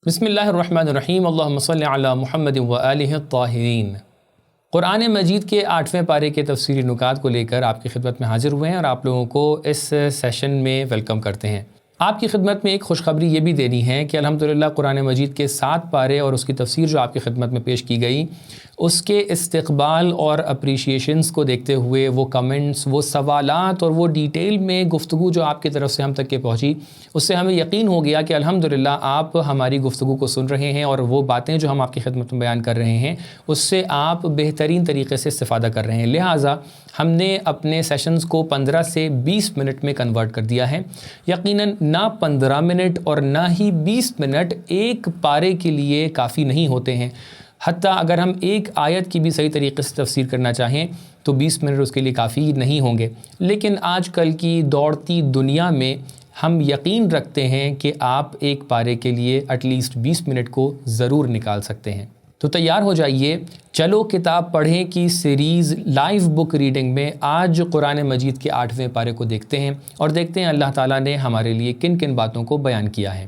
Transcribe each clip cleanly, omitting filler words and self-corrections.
بسم اللہ الرحمن الرحیم، اللہم صلی علی محمد و آلہ الطاہرین۔ قرآن مجید کے 8ویں پارے کے تفسیری نکات کو لے کر آپ کی خدمت میں حاضر ہوئے ہیں اور آپ لوگوں کو اس سیشن میں ویلکم کرتے ہیں۔ آپ کی خدمت میں ایک خوشخبری یہ بھی دینی ہے کہ الحمدللہ قرآن مجید کے 7 پارے اور اس کی تفسیر جو آپ کی خدمت میں پیش کی گئی، اس کے استقبال اور اپریشیشنز کو دیکھتے ہوئے وہ کمنٹس، وہ سوالات اور وہ ڈیٹیل میں گفتگو جو آپ کی طرف سے ہم تک کے پہنچی، اس سے ہمیں یقین ہو گیا کہ الحمدللہ آپ ہماری گفتگو کو سن رہے ہیں اور وہ باتیں جو ہم آپ کی خدمت میں بیان کر رہے ہیں اس سے آپ بہترین طریقے سے استفادہ کر رہے ہیں۔ لہٰذا ہم نے اپنے سیشنز کو 15 سے 20 منٹ میں کنورٹ کر دیا ہے۔ یقیناً نہ 15 منٹ اور نہ ہی 20 منٹ ایک پارے کے لیے کافی نہیں ہوتے ہیں۔ حتیٰ اگر ہم ایک آیت کی بھی صحیح طریقے سے تفسیر کرنا چاہیں تو 20 منٹ اس کے لیے کافی نہیں ہوں گے، لیکن آج کل کی دوڑتی دنیا میں ہم یقین رکھتے ہیں کہ آپ ایک پارے کے لیے ایٹ لیسٹ 20 منٹ کو ضرور نکال سکتے ہیں۔ تو تیار ہو جائیے، چلو کتاب پڑھیں کی سیریز لائیو بک ریڈنگ میں آج قرآن مجید کے 8ویں پارے کو دیکھتے ہیں اور دیکھتے ہیں اللہ تعالیٰ نے ہمارے لیے کن کن باتوں کو بیان کیا ہے۔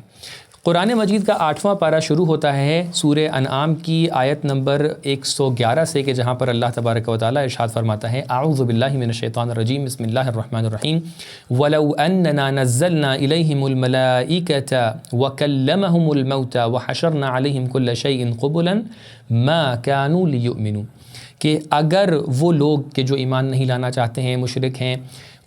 قرآن مجید کا 8واں پارہ شروع ہوتا ہے سورہ انعام کی آیت نمبر 111 سے، کہ جہاں پر اللہ تبارک و تعالیٰ ارشاد فرماتا ہے، اعوذ باللہ من الشیطان الرجیم، بسم اللہ الرحمن الرحیم، وَلَوْ أَنَّنَا نَزَّلْنَا إِلَيْهِمُ الْمَلَائِكَةَ وَكَلَّمَهُمُ الْمَوْتَى وَحَشَرْنَا عَلَيْهِمْ كُلَّ شَيْءٍ قُبُلًا مَا كَانُوا لِيُؤْمِنُوا، کہ اگر وہ لوگ کہ جو ایمان نہیں لانا چاہتے ہیں، مشرک ہیں،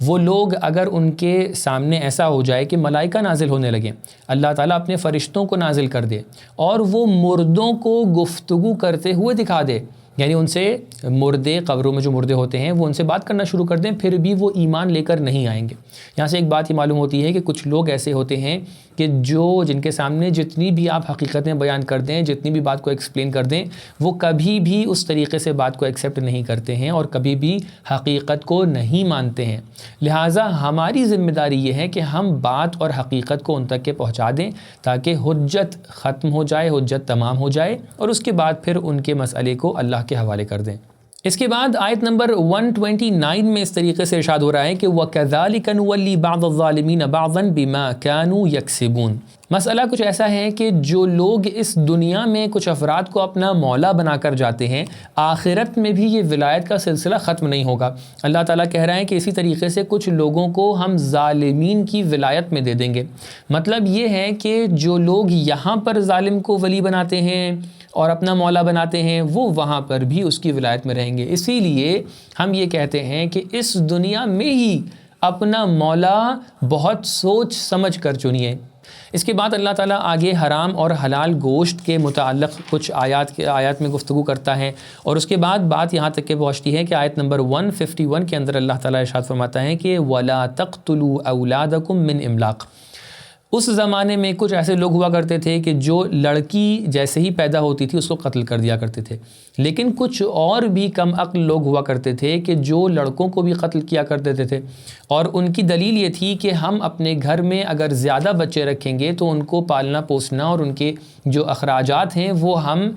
وہ لوگ اگر ان کے سامنے ایسا ہو جائے کہ ملائکہ نازل ہونے لگیں، اللہ تعالیٰ اپنے فرشتوں کو نازل کر دے اور وہ مردوں کو گفتگو کرتے ہوئے دکھا دے، یعنی ان سے مردے، قبروں میں جو مردے ہوتے ہیں وہ ان سے بات کرنا شروع کر دیں، پھر بھی وہ ایمان لے کر نہیں آئیں گے۔ یہاں سے ایک بات یہ معلوم ہوتی ہے کہ کچھ لوگ ایسے ہوتے ہیں کہ جن کے سامنے جتنی بھی آپ حقیقتیں بیان کر دیں، جتنی بھی بات کو ایکسپلین کر دیں، وہ کبھی بھی اس طریقے سے بات کو ایکسیپٹ نہیں کرتے ہیں اور کبھی بھی حقیقت کو نہیں مانتے ہیں۔ لہٰذا ہماری ذمہ داری یہ ہے کہ ہم بات اور حقیقت کو ان تک کے پہنچا دیں تاکہ حجت ختم ہو جائے، حجت تمام ہو جائے، اور اس کے بعد پھر ان کے مسئلے کو اللہ کے حوالے کر دیں۔ اس کے بعد آیت نمبر 129 میں اس طریقے سے ارشاد ہو رہا ہے کہ وَكَذَلِكَ نُوَلِّي بَعْضَ الظَّالِمِينَ بَعْضًا بِمَا كَانُوا يَكْسِبُونَ۔ مسئلہ کچھ ایسا ہے کہ جو لوگ اس دنیا میں کچھ افراد کو اپنا مولا بنا کر جاتے ہیں، آخرت میں بھی یہ ولایت کا سلسلہ ختم نہیں ہوگا۔ اللہ تعالیٰ کہہ رہے ہیں کہ اسی طریقے سے کچھ لوگوں کو ہم ظالمین کی ولایت میں دے دیں گے۔ مطلب یہ ہے کہ جو لوگ یہاں پر ظالم کو ولی بناتے ہیں اور اپنا مولا بناتے ہیں، وہ وہاں پر بھی اس کی ولایت میں رہیں گے۔ اسی لیے ہم یہ کہتے ہیں کہ اس دنیا میں ہی اپنا مولا بہت سوچ سمجھ کر چنیے۔ اس کے بعد اللہ تعالیٰ آگے حرام اور حلال گوشت کے متعلق کچھ آیات میں گفتگو کرتا ہے، اور اس کے بعد بات یہاں تک کہ پہنچتی ہے کہ آیت نمبر 151 کے اندر اللہ تعالیٰ ارشاد فرماتا ہے کہ وَلَا تَقْتُلُوا أَوْلَادَكُم مِّنْ إِمْلَاقٍ۔ اس زمانے میں کچھ ایسے لوگ ہوا کرتے تھے کہ جو لڑکی جیسے ہی پیدا ہوتی تھی اس کو قتل کر دیا کرتے تھے، لیکن کچھ اور بھی کم عقل لوگ ہوا کرتے تھے کہ جو لڑکوں کو بھی قتل کیا کرتے تھے، اور ان کی دلیل یہ تھی کہ ہم اپنے گھر میں اگر زیادہ بچے رکھیں گے تو ان کو پالنا پوسنا اور ان کے جو اخراجات ہیں وہ ہم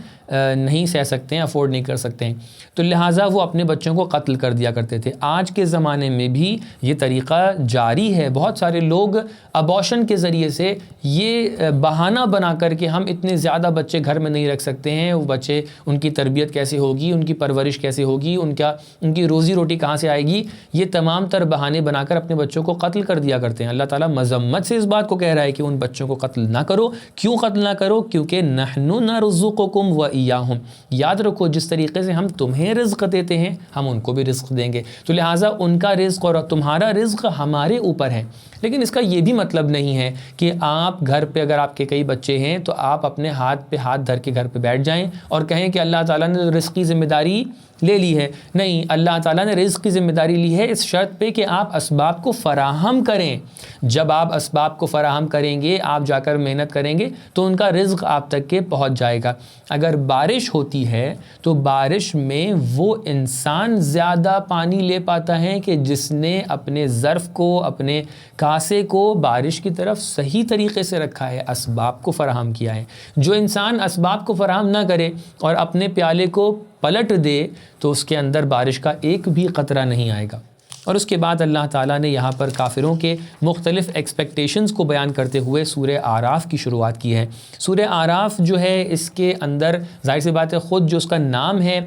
نہیں سہ سکتے ہیں، افورڈ نہیں کر سکتے ہیں، تو لہٰذا وہ اپنے بچوں کو قتل کر دیا کرتے تھے۔ آج کے زمانے میں بھی یہ طریقہ جاری ہے۔ بہت سارے لوگ ابارشن کے ذریعے سے یہ بہانہ بنا کر کہ ہم اتنے زیادہ بچے گھر میں نہیں رکھ سکتے ہیں، وہ بچے ان کی تربیت کیسے ہوگی، ان کی پرورش کیسے ہوگی، ان کی روزی روٹی کہاں سے آئے گی، یہ تمام تر بہانے بنا کر اپنے بچوں کو قتل کر دیا کرتے ہیں۔ اللہ تعالیٰ مذمت سے اس بات کو کہہ رہا ہے کہ ان بچوں کو قتل نہ کرو۔ کیوں قتل نہ کرو؟ کیونکہ نحن نرزقکم وإیاہم، یاد رکھو جس طریقے سے ہم تمہیں رزق دیتے ہیں ہم ان کو بھی رزق دیں گے، تو لہٰذا ان کا رزق اور تمہارا رزق ہمارے اوپر ہے۔ لیکن اس کا یہ بھی مطلب نہیں ہے کہ آپ گھر پہ اگر آپ کے کئی بچے ہیں تو آپ اپنے ہاتھ پہ ہاتھ دھر کے گھر پہ بیٹھ جائیں اور کہیں کہ اللہ تعالیٰ نے رزق کی ذمہ داری لے لی ہے۔ نہیں، اللہ تعالیٰ نے رزق کی ذمہ داری لی ہے اس شرط پہ کہ آپ اسباب کو فراہم کریں۔ جب آپ اسباب کو فراہم کریں گے، آپ جا کر محنت کریں گے تو ان کا رزق آپ تک کے پہنچ جائے گا۔ اگر بارش ہوتی ہے تو بارش میں وہ انسان زیادہ پانی لے پاتا ہے کہ جس نے اپنے ظرف کو، اپنے کاسے کو بارش کی طرف صحیح طریقے سے رکھا ہے، اسباب کو فراہم کیا ہے۔ جو انسان اسباب کو فراہم نہ کرے اور اپنے پیالے کو پلٹ دے تو اس کے اندر بارش کا ایک بھی قطرہ نہیں آئے گا۔ اور اس کے بعد اللہ تعالیٰ نے یہاں پر کافروں کے مختلف ایکسپیکٹیشنز کو بیان کرتے ہوئے سورہ اعراف کی شروعات کی ہے۔ سورہ اعراف جو ہے اس کے اندر ظاہر سی بات ہے خود جو اس کا نام ہے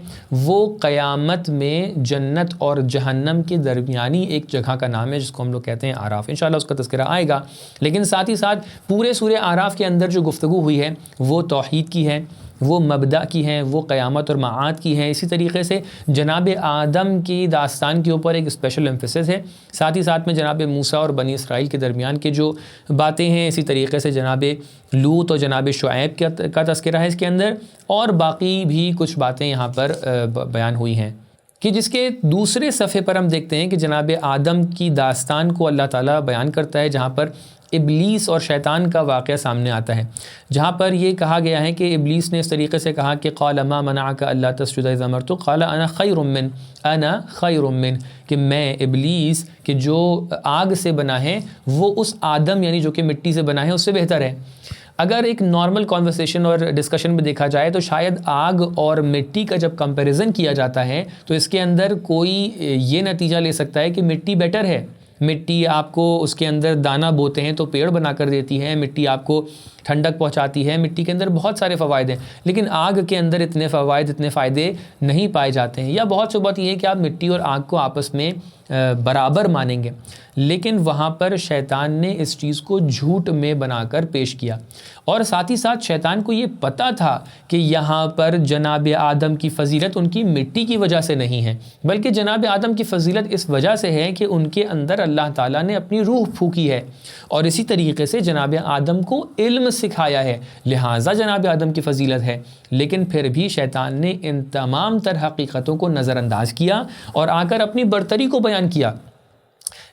وہ قیامت میں جنت اور جہنم کے درمیانی ایک جگہ کا نام ہے جس کو ہم لوگ کہتے ہیں اعراف، انشاءاللہ اس کا تذکرہ آئے گا۔ لیکن ساتھ ہی ساتھ پورے سورہ اعراف کے اندر جو گفتگو ہوئی ہے وہ توحید کی ہے، وہ مبدأ کی ہیں، وہ قیامت اور معاد کی ہیں۔ اسی طریقے سے جناب آدم کی داستان کے اوپر ایک اسپیشل ایمفیسس ہے، ساتھ ہی ساتھ میں جناب موسیٰ اور بنی اسرائیل کے درمیان کے جو باتیں ہیں، اسی طریقے سے جناب لوط اور جناب شعیب کا تذکرہ ہے اس کے اندر، اور باقی بھی کچھ باتیں یہاں پر بیان ہوئی ہیں کہ جس کے دوسرے صفحے پر ہم دیکھتے ہیں کہ جناب آدم کی داستان کو اللہ تعالیٰ بیان کرتا ہے، جہاں پر ابلیس اور شیطان کا واقعہ سامنے آتا ہے، جہاں پر یہ کہا گیا ہے کہ ابلیس نے اس طریقے سے کہا کہ قال ما منعک الا تسجد اذ امرتک قال انا خیر من کہ میں ابلیس کہ جو آگ سے بنا ہے وہ اس آدم یعنی جو کہ مٹی سے بنا ہے اس سے بہتر ہے۔ اگر ایک نارمل کانورسیشن اور ڈسکشن میں دیکھا جائے تو شاید آگ اور مٹی کا جب کمپیریزن کیا جاتا ہے تو اس کے اندر کوئی یہ نتیجہ لے سکتا ہے کہ مٹی بیٹر ہے۔ مٹی آپ کو اس کے اندر دانہ بوتے ہیں تو پیڑ بنا کر دیتی ہے، مٹی آپ کو ٹھنڈک پہنچاتی ہے، مٹی کے اندر بہت سارے فوائد ہیں، لیکن آگ کے اندر اتنے فوائد اتنے فائدے نہیں پائے جاتے ہیں۔ یا بہت سی بات یہ ہے کہ آپ مٹی اور آگ کو آپس میں برابر مانیں گے، لیکن وہاں پر شیطان نے اس چیز کو جھوٹ میں بنا کر پیش کیا، اور ساتھ ہی ساتھ شیطان کو یہ پتہ تھا کہ یہاں پر جناب آدم کی فضیلت ان کی مٹی کی وجہ سے نہیں ہے، بلکہ جناب آدم کی فضیلت اس وجہ سے ہے کہ ان کے اندر اللہ تعالیٰ نے اپنی روح پھونکی ہے، اور اسی طریقے سے جناب آدم کو علم سکھایا ہے، لہٰذا جناب آدم کی فضیلت ہے۔ لیکن پھر بھی شیطان نے ان تمام تر حقیقتوں کو نظر انداز کیا اور آ کر اپنی برتری کو بیان کیا۔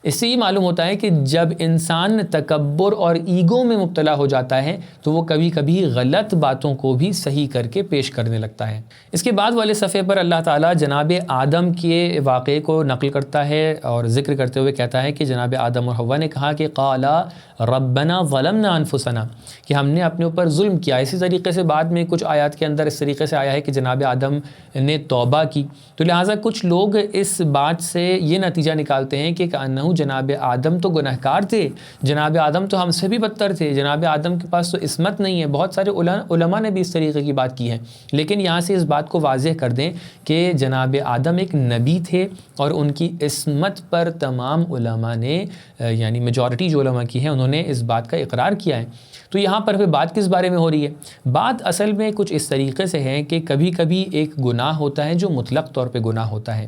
اس سے یہ معلوم ہوتا ہے کہ جب انسان تکبر اور ایگو میں مبتلا ہو جاتا ہے تو وہ کبھی کبھی غلط باتوں کو بھی صحیح کر کے پیش کرنے لگتا ہے۔ اس کے بعد والے صفحے پر اللہ تعالیٰ جناب آدم کے واقعے کو نقل کرتا ہے اور ذکر کرتے ہوئے کہتا ہے کہ جناب آدم اور حوا نے کہا کہ قالا ربنا ظلمنا انفسنا کہ ہم نے اپنے اوپر ظلم کیا۔ اسی طریقے سے بعد میں کچھ آیات کے اندر اس طریقے سے آیا ہے کہ جناب آدم نے توبہ کی، تو لہٰذا کچھ لوگ اس بات سے یہ نتیجہ نکالتے ہیں کہ کأنہ جناب آدم تو گنہگار تھے، جناب آدم تو ہم سے بھی بدتر تھے، جناب آدم کے پاس تو عصمت نہیں ہے۔ بہت سارے علماء نے بھی اس طریقے کی بات کی ہے، لیکن یہاں سے اس بات کو واضح کر دیں کہ جناب آدم ایک نبی تھے اور ان کی عصمت پر تمام علماء نے یعنی میجورٹی جو علماء کی ہیں انہوں نے اس بات کا اقرار کیا ہے۔ تو یہاں پر پھر بات کس بارے میں ہو رہی ہے؟ بات اصل میں کچھ اس طریقے سے ہے کہ کبھی کبھی ایک گناہ ہوتا ہے جو مطلق طور پہ گناہ ہوتا ہے،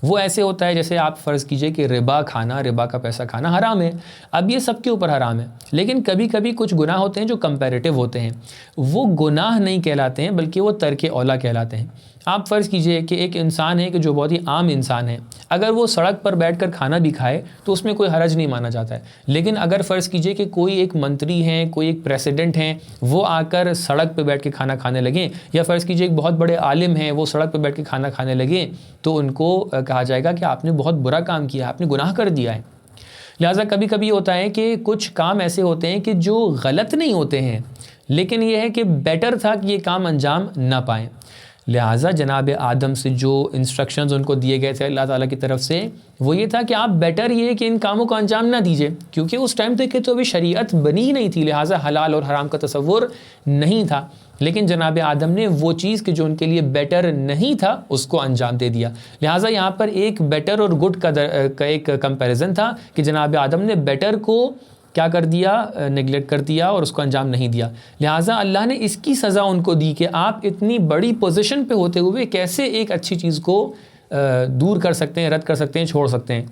وہ ایسے ہوتا ہے جیسے آپ فرض کیجئے کہ ربا کھانا، ربا کا پیسہ کھانا حرام ہے، اب یہ سب کے اوپر حرام ہے، لیکن کبھی کبھی کچھ گناہ ہوتے ہیں جو کمپیریٹیو ہوتے ہیں، وہ گناہ نہیں کہلاتے ہیں بلکہ وہ ترک اولا کہلاتے ہیں۔ آپ فرض کیجئے کہ ایک انسان ہے کہ جو بہت ہی عام انسان ہے، اگر وہ سڑک پر بیٹھ کر کھانا بھی کھائے تو اس میں کوئی حرج نہیں مانا جاتا ہے، لیکن اگر فرض کیجئے کہ کوئی ایک منتری ہیں، کوئی ایک پریسیڈنٹ ہیں، وہ آ کر سڑک پہ بیٹھ کے کھانا کھانے لگیں، یا فرض کیجئے ایک بہت بڑے عالم ہیں وہ سڑک پہ بیٹھ کے کھانا کھانے لگیں، تو ان کو کہا جائے گا کہ آپ نے بہت برا کام کیا، آپ نے گناہ کر دیا ہے۔ لہٰذا کبھی کبھی ہوتا ہے کہ کچھ کام ایسے ہوتے ہیں کہ جو غلط نہیں ہوتے ہیں، لیکن یہ ہے کہ بیٹر تھا کہ یہ کام انجام نہ پائیں۔ لہٰذا جناب آدم سے جو انسٹرکشنز ان کو دیے گئے تھے اللہ تعالیٰ کی طرف سے، وہ یہ تھا کہ آپ بیٹر یہ کہ ان کاموں کو انجام نہ دیجئے، کیونکہ اس ٹائم تک کہ تو ابھی شریعت بنی ہی نہیں تھی، لہٰذا حلال اور حرام کا تصور نہیں تھا، لیکن جناب آدم نے وہ چیز کہ جو ان کے لیے بیٹر نہیں تھا اس کو انجام دے دیا۔ لہٰذا یہاں پر ایک بیٹر اور گڈ کا ایک کمپیریزن تھا کہ جناب آدم نے بیٹر کو کیا کر دیا، نیگلیکٹ کر دیا اور اس کو انجام نہیں دیا۔ لہٰذا اللہ نے اس کی سزا ان کو دی کہ آپ اتنی بڑی پوزیشن پہ ہوتے ہوئے کیسے ایک اچھی چیز کو دور کر سکتے ہیں، رد کر سکتے ہیں، چھوڑ سکتے ہیں۔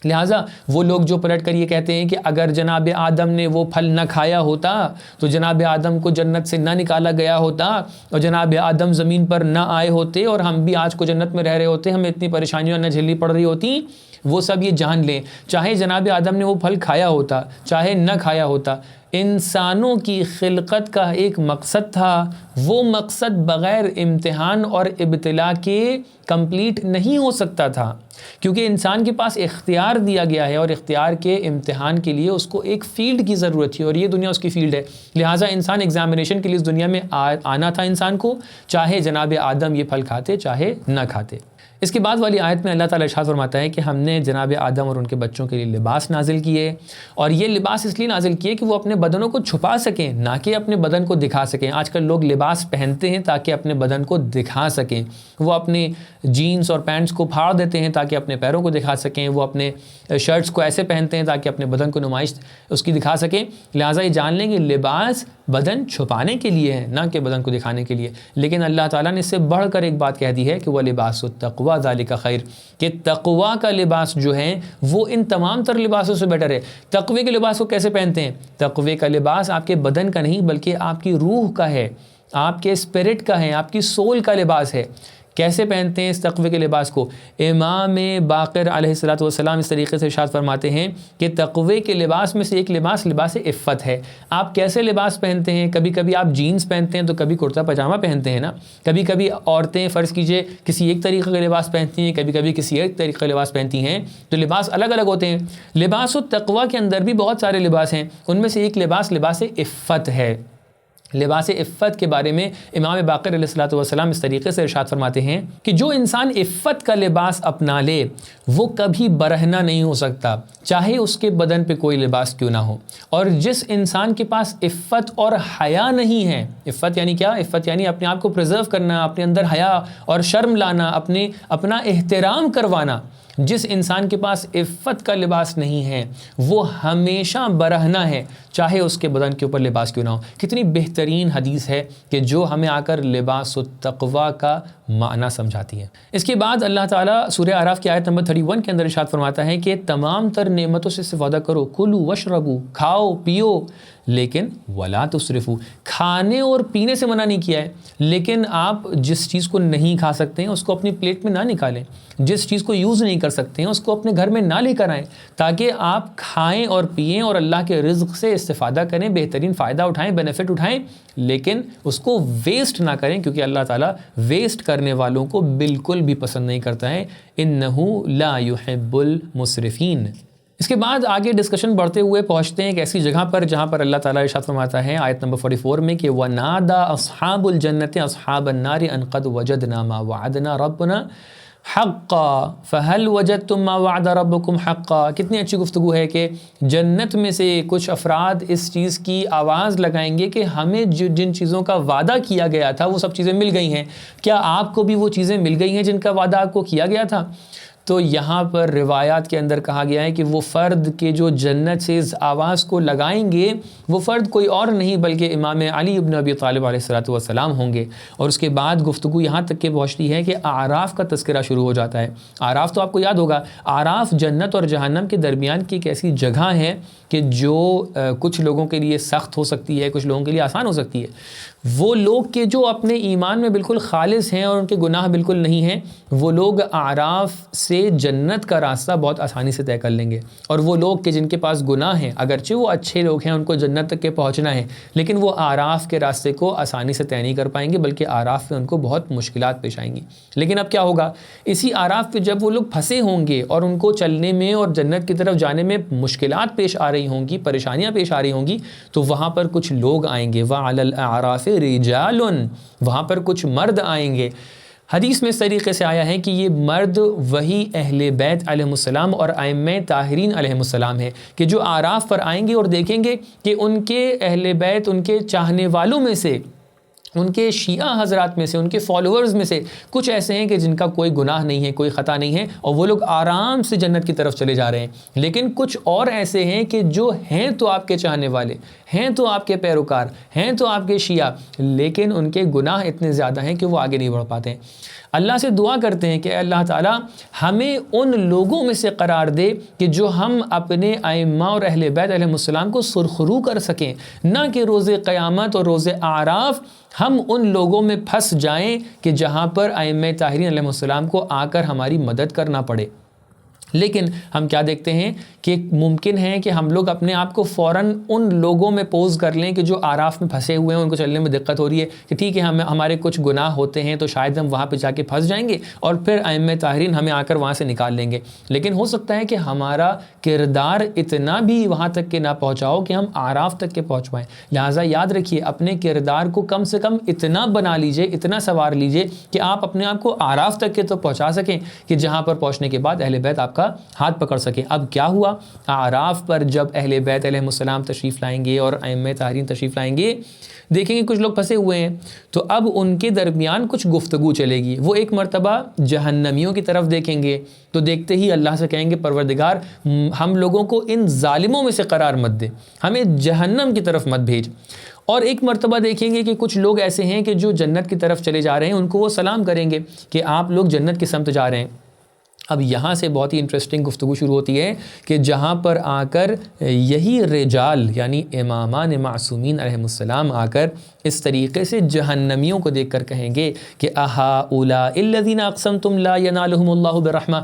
لہٰذا وہ لوگ جو پلٹ کر یہ کہتے ہیں کہ اگر جناب آدم نے وہ پھل نہ کھایا ہوتا تو جناب آدم کو جنت سے نہ نکالا گیا ہوتا اور جناب آدم زمین پر نہ آئے ہوتے اور ہم بھی آج کو جنت میں رہ رہے ہوتے، ہمیں اتنی پریشانیاں نہ جھیلنی پڑ رہی ہوتی، وہ سب یہ جان لیں چاہے جناب آدم نے وہ پھل کھایا ہوتا چاہے نہ کھایا ہوتا، انسانوں کی خلقت کا ایک مقصد تھا، وہ مقصد بغیر امتحان اور ابتلا کے کمپلیٹ نہیں ہو سکتا تھا، کیونکہ انسان کے پاس اختیار دیا گیا ہے اور اختیار کے امتحان کے لیے اس کو ایک فیلڈ کی ضرورت ہے اور یہ دنیا اس کی فیلڈ ہے۔ لہٰذا انسان ایگزامینیشن کے لیے اس دنیا میں آنا تھا انسان کو، چاہے جناب آدم یہ پھل کھاتے چاہے نہ کھاتے۔ اس کے بعد والی آیت میں اللہ تعالیٰ ارشاد فرماتا ہے کہ ہم نے جناب آدم اور ان کے بچوں کے لیے لباس نازل کیے، اور یہ لباس اس لیے نازل کیے کہ وہ اپنے بدنوں کو چھپا سکیں، نہ کہ اپنے بدن کو دکھا سکیں۔ آج کل لوگ لباس پہنتے ہیں تاکہ اپنے بدن کو دکھا سکیں، وہ اپنے جینز اور پینٹس کو پھاڑ دیتے ہیں تاکہ اپنے پیروں کو دکھا سکیں، وہ اپنے شرٹس کو ایسے پہنتے ہیں تاکہ اپنے بدن کو نمائش اس کی دکھا سکیں۔ لہٰذا یہ جان لیں کہ لباس بدن چھپانے کے لیے ہے، نہ کہ بدن کو دکھانے کے لیے۔ لیکن اللہ تعالیٰ نے اس سے بڑھ کر ایک بات کہہ دی ہے کہ وہ لباس التقویٰ ذالک خیر، کہ تقویٰ کا لباس جو ہے وہ ان تمام تر لباسوں سے بیٹر ہے۔ تقوی کے لباس کو کیسے پہنتے ہیں؟ تقوی کا لباس آپ کے بدن کا نہیں بلکہ آپ کی روح کا ہے، آپ کے اسپرٹ کا ہے، آپ کی سول کا لباس ہے۔ کیسے پہنتے ہیں اس تقوی کے لباس کو؟ امام باقر علیہ السلام اس طریقے سے ارشاد فرماتے ہیں کہ تقوی کے لباس میں سے ایک لباس لباس عفت ہے۔ آپ کیسے لباس پہنتے ہیں؟ کبھی کبھی آپ جینز پہنتے ہیں تو کبھی کرتا پاجامہ پہنتے ہیں نا، کبھی کبھی عورتیں فرض کیجئے کسی ایک طریقے کا لباس پہنتی ہیں، کبھی کبھی کسی ایک طریقے کا لباس پہنتی ہیں، تو لباس الگ الگ ہوتے ہیں۔ لباس التقویٰ کے اندر بھی بہت سارے لباس ہیں، ان میں سے ایک لباس لباس عفت ہے۔ لباس عفت کے بارے میں امام باقر علیہ السلام اس طریقے سے ارشاد فرماتے ہیں کہ جو انسان عفت کا لباس اپنا لے وہ کبھی برہنہ نہیں ہو سکتا، چاہے اس کے بدن پہ کوئی لباس کیوں نہ ہو۔ اور جس انسان کے پاس عفت اور حیا نہیں ہے، عفت یعنی کیا؟ عفت یعنی اپنے آپ کو پریزرو کرنا، اپنے اندر حیا اور شرم لانا، اپنا احترام کروانا۔ جس انسان کے پاس عفت کا لباس نہیں ہے وہ ہمیشہ برہنہ ہے، چاہے اس کے بدن کے اوپر لباس کیوں نہ ہو۔ کتنی بہترین حدیث ہے کہ جو ہمیں آ کر لباس التقویٰ کا معنی سمجھاتی ہے۔ اس کے بعد اللہ تعالیٰ سورہ اعراف کی آیت نمبر 31 کے اندر ارشاد فرماتا ہے کہ تمام تر نعمتوں سے استفادہ کرو، کلو وشربو، کھاؤ پیو، لیکن ولا تسرفو، کھانے اور پینے سے منع نہیں کیا ہے، لیکن آپ جس چیز کو نہیں کھا سکتے ہیں اس کو اپنی پلیٹ میں نہ نکالیں، جس چیز کو یوز نہیں کر سکتے ہیں اس کو اپنے گھر میں نہ لے کر آئیں، تاکہ آپ کھائیں اور پئیں اور اللہ کے رزق سے استفادہ کریں، بہترین فائدہ اٹھائیں، بینیفٹ اٹھائیں، لیکن اس کو ویسٹ نہ کریں، کیونکہ اللہ تعالیٰ ویسٹ کرنے والوں کو بالکل بھی پسند نہیں کرتا ہے۔ انہ لا يحب المسرفین۔ اس کے بعد آگے ڈسکشن بڑھتے ہوئے پہنچتے ہیں ایک ایسی جگہ پر جہاں پر اللہ تعالیٰ ارشاد فرماتا ہے آیت نمبر 44 میں کہ وَنَادَى أَصْحَابُ الْجَنَّةِ أَصْحَابَ النَّارِ أَنْ قَدْ وَجَدْنَا مَا وَعَدْنَا رَبُّنَا حَقًّا فَهَلْ وَجَدْتُم مَّا وَعَدَ رَبُّكُمْ حَقًّا۔ کتنی اچھی گفتگو ہے کہ جنت میں سے کچھ افراد اس چیز کی آواز لگائیں گے کہ ہمیں جن چیزوں کا وعدہ کیا گیا تھا وہ سب چیزیں مل گئی ہیں، کیا آپ کو بھی وہ چیزیں مل گئی ہیں جن کا وعدہ آپ کو کیا گیا تھا؟ تو یہاں پر روایات کے اندر کہا گیا ہے کہ وہ فرد کے جو جنت سے اس آواز کو لگائیں گے وہ فرد کوئی اور نہیں بلکہ امام علی ابن ابی طالب علیہ السلام ہوں گے۔ اور اس کے بعد گفتگو یہاں تک کہ پہنچتی ہے کہ اعراف کا تذکرہ شروع ہو جاتا ہے۔ اعراف تو آپ کو یاد ہوگا، اعراف جنت اور جہنم کے درمیان کی ایک ایسی جگہ ہے کہ جو کچھ لوگوں کے لیے سخت ہو سکتی ہے، کچھ لوگوں کے لیے آسان ہو سکتی ہے۔ وہ لوگ کہ جو اپنے ایمان میں بالکل خالص ہیں اور ان کے گناہ بالکل نہیں ہیں، وہ لوگ اعراف سے جنت کا راستہ بہت آسانی سے طے کر لیں گے، اور وہ لوگ کہ جن کے پاس گناہ ہیں اگرچہ وہ اچھے لوگ ہیں، ان کو جنت تک کے پہنچنا ہے، لیکن وہ اعراف کے راستے کو آسانی سے طے نہیں کر پائیں گے، بلکہ اعراف میں ان کو بہت مشکلات پیش آئیں گی۔ لیکن اب کیا ہوگا؟ اسی اعراف پہ جب وہ لوگ پھنسے ہوں گے اور ان کو چلنے میں اور جنت کی طرف جانے میں مشکلات پیش آ رہی ہوں گی، پریشانیاں پیش آ رہی ہوں گی، تو وہاں پر کچھ لوگ آئیں گے، وَعَلَى الْأَعْرَافِ رِجَالٌ، وہاں پر کچھ مرد آئیں گے۔ حدیث میں اس طریقے سے آیا ہے کہ یہ مرد وہی اہل بیت علیہ السلام اور ائمہ طاہرین علیہ السلام ہے کہ جو اعراف پر آئیں گے اور دیکھیں گے کہ ان کے اہل بیت، ان کے چاہنے والوں میں سے، ان کے شیعہ حضرات میں سے، ان کے فالوورز میں سے کچھ ایسے ہیں کہ جن کا کوئی گناہ نہیں ہے، کوئی خطا نہیں ہے، اور وہ لوگ آرام سے جنت کی طرف چلے جا رہے ہیں۔ لیکن کچھ اور ایسے ہیں کہ جو ہیں تو آپ کے چاہنے والے، ہیں تو آپ کے پیروکار، ہیں تو آپ کے شیعہ، لیکن ان کے گناہ اتنے زیادہ ہیں کہ وہ آگے نہیں بڑھ پاتے ہیں۔ اللہ سے دعا کرتے ہیں کہ اللہ تعالیٰ ہمیں ان لوگوں میں سے قرار دے کہ جو ہم اپنے ائمہ اور اہل بیت علیہ السلام کو سرخرو کر سکیں، نہ کہ روز قیامت اور روز اعراف ہم ان لوگوں میں پھنس جائیں کہ جہاں پر ائمہ طاہرین علیہ السلام کو آ کر ہماری مدد کرنا پڑے۔ لیکن ہم کیا دیکھتے ہیں کہ ممکن ہے کہ ہم لوگ اپنے آپ کو فوراً ان لوگوں میں پوز کر لیں کہ جو آراف میں پھنسے ہوئے ہیں، ان کو چلنے میں دقت ہو رہی ہے کہ ٹھیک ہے ہمارے کچھ گناہ ہوتے ہیں تو شاید ہم وہاں پہ جا کے پھنس جائیں گے اور پھر ائمہ طاہرین ہمیں آ کر وہاں سے نکال لیں گے. لیکن ہو سکتا ہے کہ ہمارا کردار اتنا بھی وہاں تک کہ نہ پہنچاؤ کہ ہم آراف تک کے پہنچ پائیں. لہٰذا یاد رکھیے اپنے کردار کو کم سے کم اتنا بنا لیجئے، اتنا سنوار لیجئے کہ آپ اپنے آپ کو آراف تک کے تو پہنچا سکیں کہ جہاں پر پہنچنے کے بعد اہل بیت آپ کا ہاتھ پکڑ سکیں. اب کیا ہوا؟ اعراف پر جب اہل بیت علیہ السلام تشریف لائیں گے اور ائمہ طاہرین تشریف لائیں گے، دیکھیں گے کچھ لوگ پھنسے ہوئے ہیں، تو اب ان کے درمیان کچھ گفتگو چلے گی. وہ ایک مرتبہ جہنمیوں کی طرف دیکھیں گے تو دیکھتے ہی اللہ سے کہیں گے پروردگار ہم لوگوں کو ان ظالموں میں سے قرار مت دے، ہمیں جہنم کی طرف مت بھیج. اور ایک مرتبہ دیکھیں گے کہ کچھ لوگ ایسے ہیں کہ جو جنت کی طرف چلے جا رہے ہیں، ان کو وہ سلام کریں گے کہ آپ لوگ جنت کی سمت جا رہے ہیں. اب یہاں سے بہت ہی انٹرسٹنگ گفتگو شروع ہوتی ہے کہ جہاں پر آ کر یہی رجال یعنی امامان معصومین علیہ السلام آ کر اس طریقے سے جہنمیوں کو دیکھ کر کہیں گے کہ اہؤلاء الذین اقسمتم لا ینالہم اللہ برحمہ،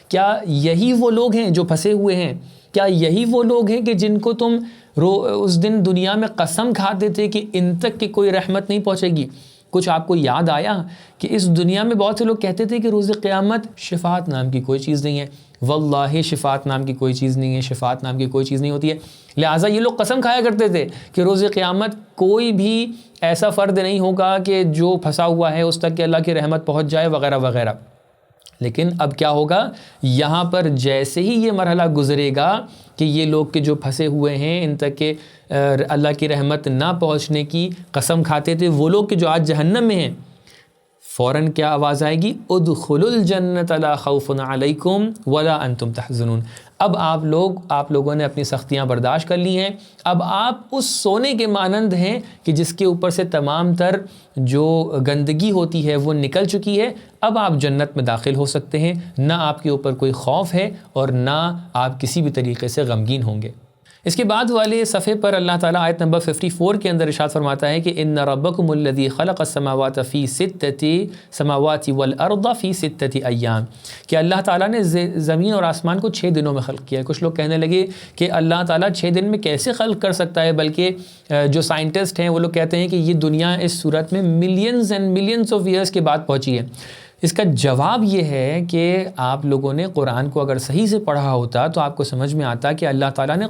کیا یہی وہ لوگ ہیں جو پھنسے ہوئے ہیں؟ کیا یہی وہ لوگ ہیں کہ جن کو تم اس دن دنیا میں قسم کھاتے تھے کہ ان تک کی کوئی رحمت نہیں پہنچے گی؟ کچھ آپ کو یاد آیا کہ اس دنیا میں بہت سے لوگ کہتے تھے کہ روز قیامت شفاعت نام کی کوئی چیز نہیں ہے. واللہ شفاعت نام کی کوئی چیز نہیں ہے، شفاعت نام کی کوئی چیز نہیں ہوتی ہے. لہٰذا یہ لوگ قسم کھایا کرتے تھے کہ روز قیامت کوئی بھی ایسا فرد نہیں ہوگا کہ جو پھنسا ہوا ہے اس تک کہ اللہ کی رحمت پہنچ جائے وغیرہ وغیرہ. لیکن اب کیا ہوگا؟ یہاں پر جیسے ہی یہ مرحلہ گزرے گا کہ یہ لوگ کے جو پھنسے ہوئے ہیں ان تک کہ اللہ کی رحمت نہ پہنچنے کی قسم کھاتے تھے، وہ لوگ کہ جو آج جہنم میں ہیں، فوراً کیا آواز آئے گی؟ ادخلوا الجنت لا خوف علیکم ولا انتم تحزنون. اب آپ لوگوں نے اپنی سختیاں برداشت کر لی ہیں، اب آپ اس سونے کے مانند ہیں کہ جس کے اوپر سے تمام تر جو گندگی ہوتی ہے وہ نکل چکی ہے. اب آپ جنت میں داخل ہو سکتے ہیں، نہ آپ کے اوپر کوئی خوف ہے اور نہ آپ کسی بھی طریقے سے غمگین ہوں گے. اس کے بعد والے صفحے پر اللہ تعالیٰ آیت نمبر 54 کے اندر ارشاد فرماتا ہے کہ ان ربکم الذی خلق السماوات فی ستۃ سماوات والارض فی ستۃ ایام، کہ اللہ تعالیٰ نے زمین اور آسمان کو 6 دنوں میں خلق کیا ہے. کچھ لوگ کہنے لگے کہ اللہ تعالیٰ 6 دن میں کیسے خلق کر سکتا ہے، بلکہ جو سائنٹسٹ ہیں وہ لوگ کہتے ہیں کہ یہ دنیا اس صورت میں millions and millions of years کے بعد پہنچی ہے. اس کا جواب یہ ہے کہ آپ لوگوں نے قرآن کو اگر صحیح سے پڑھا ہوتا تو آپ کو سمجھ میں آتا کہ اللہ تعالیٰ نے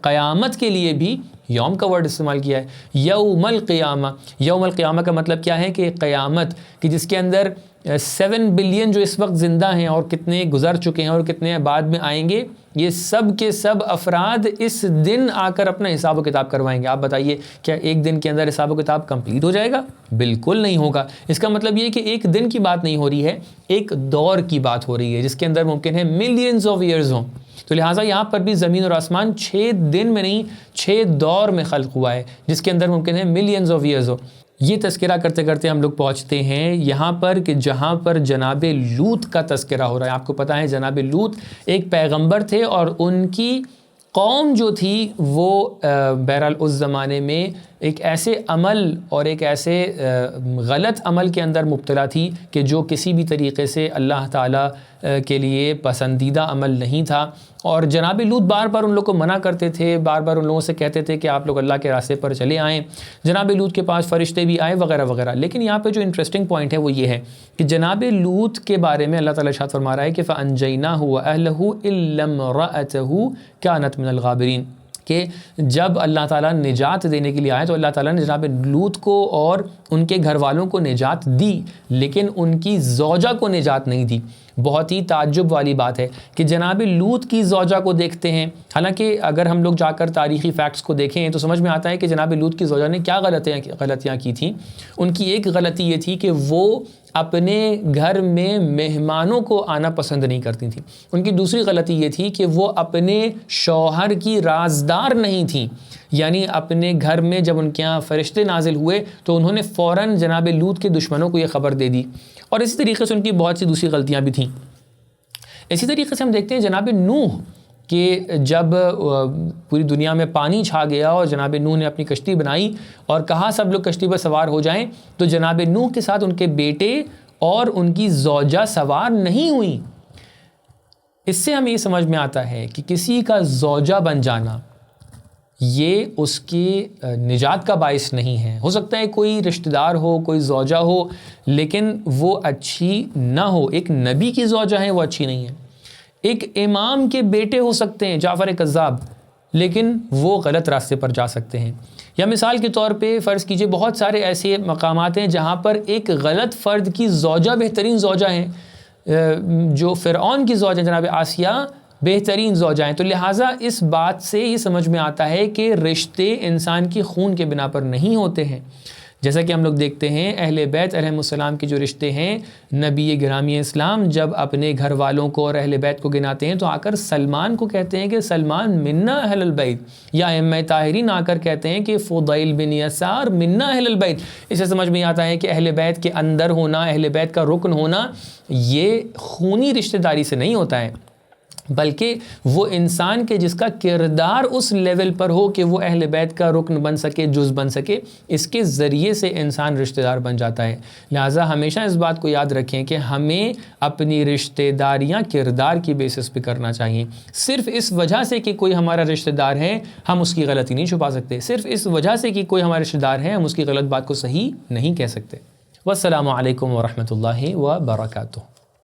قیامت کے لیے بھی یوم کا ورڈ استعمال کیا ہے. یوم القیامہ، یوم القیامہ کا مطلب کیا ہے کہ قیامت، کہ جس کے اندر 7 بلین جو اس وقت زندہ ہیں اور کتنے گزر چکے ہیں اور کتنے بعد میں آئیں گے، یہ سب کے سب افراد اس دن آ کر اپنا حساب و کتاب کروائیں گے. آپ بتائیے کیا ایک دن کے اندر حساب و کتاب کمپلیٹ ہو جائے گا؟ بالکل نہیں ہوگا. اس کا مطلب یہ ہے کہ ایک دن کی بات نہیں ہو رہی ہے، ایک دور کی بات ہو رہی ہے جس کے اندر ممکن ہے ملینز آف ایئرز ہوں. تو لہٰذا یہاں پر بھی زمین اور آسمان 6 دن میں نہیں 6 دور میں خلق ہوا ہے جس کے اندر ممکن ہے ملینز آف ایئرز ہو. یہ تذکرہ کرتے کرتے ہم لوگ پہنچتے ہیں یہاں پر کہ جہاں پر جناب لوط کا تذکرہ ہو رہا ہے. آپ کو پتہ ہے جناب لوط ایک پیغمبر تھے اور ان کی قوم جو تھی وہ بہرحال اس زمانے میں ایک ایسے عمل اور ایک ایسے غلط عمل کے اندر مبتلا تھی کہ جو کسی بھی طریقے سے اللہ تعالیٰ کے لیے پسندیدہ عمل نہیں تھا. اور جناب لوط بار بار ان لوگوں کو منع کرتے تھے، بار بار ان لوگوں سے کہتے تھے کہ آپ لوگ اللہ کے راستے پر چلے آئیں. جناب لوط کے پاس فرشتے بھی آئے وغیرہ وغیرہ. لیکن یہاں پہ جو انٹرسٹنگ پوائنٹ ہے وہ یہ ہے کہ جناب لوط کے بارے میں اللہ تعالیٰ ارشاد فرما رہا ہے کہ فَأَنْجَيْنَاهُ وَأَهْلَهُ إِلَّا امْرَأَتَهُ كَانَتْ مِنَ الْغَابِرِينَ، کہ جب اللہ تعالیٰ نجات دینے کے لیے آئے تو اللہ تعالیٰ نے جناب لوط کو اور ان کے گھر والوں کو نجات دی، لیکن ان کی زوجہ کو نجات نہیں دی. بہت ہی تعجب والی بات ہے کہ جناب لوط کی زوجہ کو دیکھتے ہیں، حالانکہ اگر ہم لوگ جا کر تاریخی فیکٹس کو دیکھیں تو سمجھ میں آتا ہے کہ جناب لوط کی زوجہ نے کیا غلطیاں کی تھیں. ان کی ایک غلطی یہ تھی کہ وہ اپنے گھر میں مہمانوں کو آنا پسند نہیں کرتی تھیں. ان کی دوسری غلطی یہ تھی کہ وہ اپنے شوہر کی رازدار نہیں تھیں، یعنی اپنے گھر میں جب ان کے یہاں فرشتے نازل ہوئے تو انہوں نے فوراً جناب لوط کے دشمنوں کو یہ خبر دے دی. اور اسی طریقے سے ان کی بہت سی دوسری غلطیاں بھی تھیں. اسی طریقے سے ہم دیکھتے ہیں جناب نوح کہ جب پوری دنیا میں پانی چھا گیا اور جناب نوح نے اپنی کشتی بنائی اور کہا سب لوگ کشتی پر سوار ہو جائیں، تو جناب نوح کے ساتھ ان کے بیٹے اور ان کی زوجہ سوار نہیں ہوئیں. اس سے ہمیں یہ سمجھ میں آتا ہے کہ کسی کا زوجہ بن جانا یہ اس کی نجات کا باعث نہیں ہے. ہو سکتا ہے کوئی رشتہ دار ہو، کوئی زوجہ ہو، لیکن وہ اچھی نہ ہو. ایک نبی کی زوجہ ہے وہ اچھی نہیں ہے. ایک امام کے بیٹے ہو سکتے ہیں جعفر کذاب، لیکن وہ غلط راستے پر جا سکتے ہیں. یا مثال کے طور پہ فرض کیجئے بہت سارے ایسے مقامات ہیں جہاں پر ایک غلط فرد کی زوجہ بہترین زوجہ ہیں. جو فرعون کی زوجہ جناب آسیہ بہترین زوجہ ہیں. تو لہٰذا اس بات سے یہ سمجھ میں آتا ہے کہ رشتے انسان کی خون کے بنا پر نہیں ہوتے ہیں. جیسا کہ ہم لوگ دیکھتے ہیں اہل بیت علیہ السلام کے جو رشتے ہیں، نبی گرامی اسلام جب اپنے گھر والوں کو اور اہل بیت کو گناتے ہیں تو آ کر سلمان کو کہتے ہیں کہ سلمان منا اہل البیت، یا ائمہ طاہرین آ کر کہتے ہیں کہ فضیل بن یسار منا اہل البیت. اسے سمجھ میں آتا ہے کہ اہل بیت کے اندر ہونا، اہل بیت کا رکن ہونا یہ خونی رشتہ داری سے نہیں ہوتا ہے، بلکہ وہ انسان کے جس کا کردار اس لیول پر ہو کہ وہ اہل بیت کا رکن بن سکے، جز بن سکے، اس کے ذریعے سے انسان رشتہ دار بن جاتا ہے. لہٰذا ہمیشہ اس بات کو یاد رکھیں کہ ہمیں اپنی رشتہ داریاں کردار کی بیسس پہ کرنا چاہیے. صرف اس وجہ سے کہ کوئی ہمارا رشتہ دار ہے ہم اس کی غلطی نہیں چھپا سکتے. صرف اس وجہ سے کہ کوئی ہمارا رشتہ دار ہے ہم اس کی غلط بات کو صحیح نہیں کہہ سکتے. والسلام علیکم ورحمۃ اللہ وبرکاتہ.